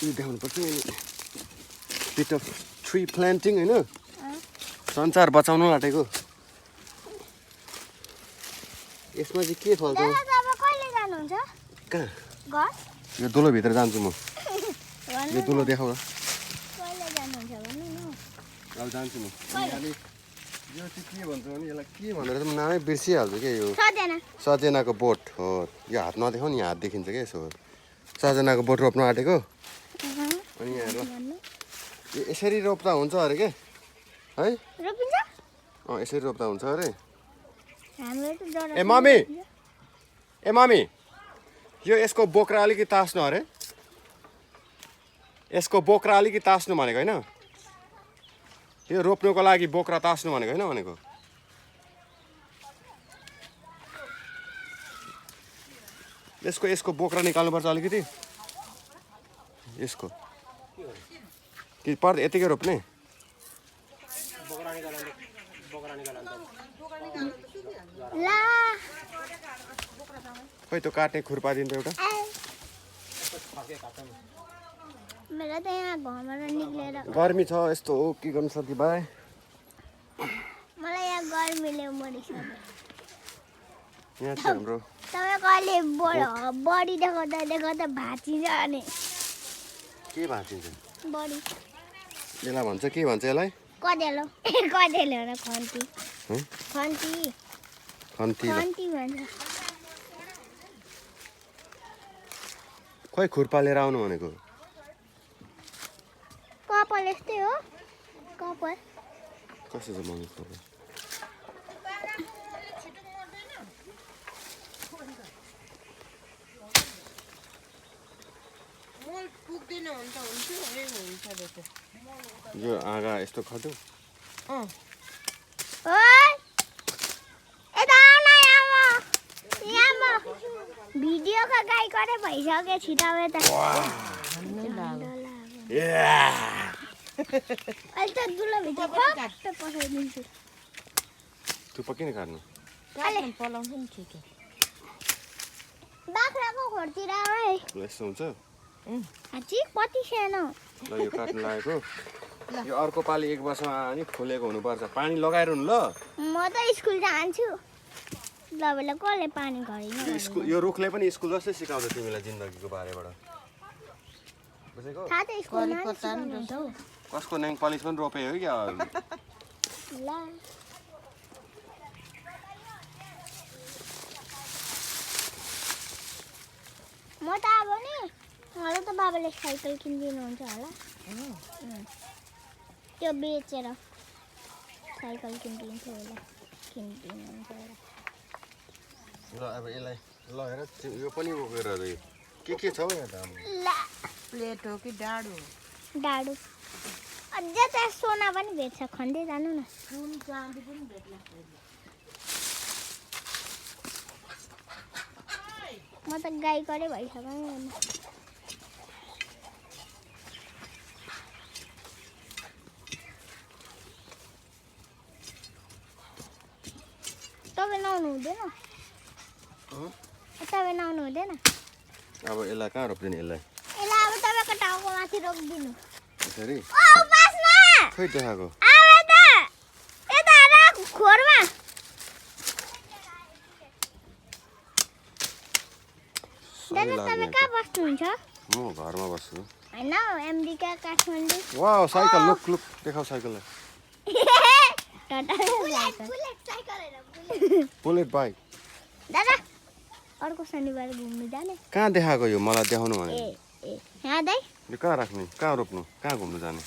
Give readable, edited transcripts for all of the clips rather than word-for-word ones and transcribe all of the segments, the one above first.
यो देखाउनुपर्छ beet of tree planting होइन संसार बचाउनु आँटेको यसमा चाहिँ के फल्छ कहाँ यो दुलोभित्र जान्छु म यो दुलो देखाउ अब जान्छु म यो चाहिँ के भन्छ भने यसलाई के भनेर त नामै बिर्सिहाल्छु क्या यो सजेनाको बोट हो यो हात नदेखाउ नि हात देखिन्छ क्या यसो सजेनाको बोट रोप्नु आँटेको अनि यहाँ यो यसरी रोप्दा हुन्छ अरे के है यसरी रोप्दा हुन्छ अरे ए मम्मी यो यसको बोक्रा अलिकति तास्नु अरे यसको बोक्रा अलिकति तास्नु भनेको होइन यो रोप्नुको लागि बोक्रा तास्नु भनेको होइन भनेको यसको बोक्रा निकाल्नुपर्छ अलिकति यसको कि पर्द यतिकै रोप्ने खोइ त्यो काट्ने खुर्पा दिन्छ एउटा गर्मी छ यस्तो हो के गर्नु साथी भाइ यहाँ चाहिँ हाम्रो बडी देखाउँदा भाँचिन्छ अनि के भाँचिन्छ यसलाई भन्छ के भन्छ यसलाई कदेलो र खन्ती भन्छ खोइ खुर्पा लिएर आउनु भनेको कपाल यस्तै हो कपाल कसो छ मम्मी खुर्पा यो आगा यस्तो खट्यो भिडियोको गाई करे भइसक्यो छिटो त अहिले त दुलोभित्र पसाइदिन्छु थुप्पा किन काट्नु बाख्राको खोरतिर यस्तो हुन्छ कति सानो ल यो काट्नु लागेको यो अर्को पालि 1 वर्षमा अनि फुलेको हुनुपर्छ पानी लगाएर हुनु ल म त स्कुल जान्छु लबले कसले पानी गरिन स्कुल यो रुखले पनि स्कुल जस्तै सिकाउँछ तिमीलाई जिन्दगीको बारेबाट बुझेको थाहा त स्कुलमा कसको नेङ पलिस पनि रोपे हो क्या ल म त अब नि मलाई त बाबाले साइकल किनिदिनुहुन्छ होला त्यो बेचेर साइकल किनिदिन्छ होला किनिदिनुहुन्छ होला ल अब यसलाई ल हेर यो पनि बोकेर के छ हौ यहाँ त ल प्लेट हो कि डाडु डाडु अझै त सोना पनि भेट्छ खन्दै जानु न सुन चाँदी पनि भेट्ला म त गाई करे भइसक्यो तपाईँ नुहाउनु हुँदैन तपाईँ नुहाउनु हुँदैन अब यसलाई कहाँ रोप्दिने यसलाई अब तपाईँको टाउको माथि रोकिदिनु यसरी बास्ना खोइ देखाएको यता राख खोरमा दादा तपाईँ कहाँ बस्नुहुन्छ म घरमा बस्छु होइन America Kathmandu wow cycle look देखाऊ साइकललाई बुलेट बाइक दादा अर्को शनिबार घुम्नु जाने कहाँ देखाएको यो मलाई देखाउनु भने यहाँ दाइ यो कहाँ राख्ने कहाँ रोप्नु कहाँ घुम्नु जाने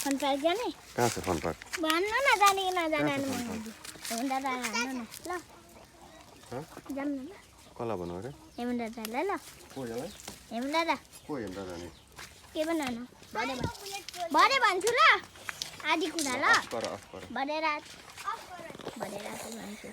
फन पार्क जाने कहाँ छ फन पार्क भन्नु न जाने कि नजाने दादा हाल्नु न ल जाऊँ न ल कसलाई भन्नु अरे हेमन दादालाई ल को यसलाई हेमन दादा को हेर्दा जाने के बनाउनु भरे भन्छु ल आधी कुरा ल अफ गर भरे रात भन्छु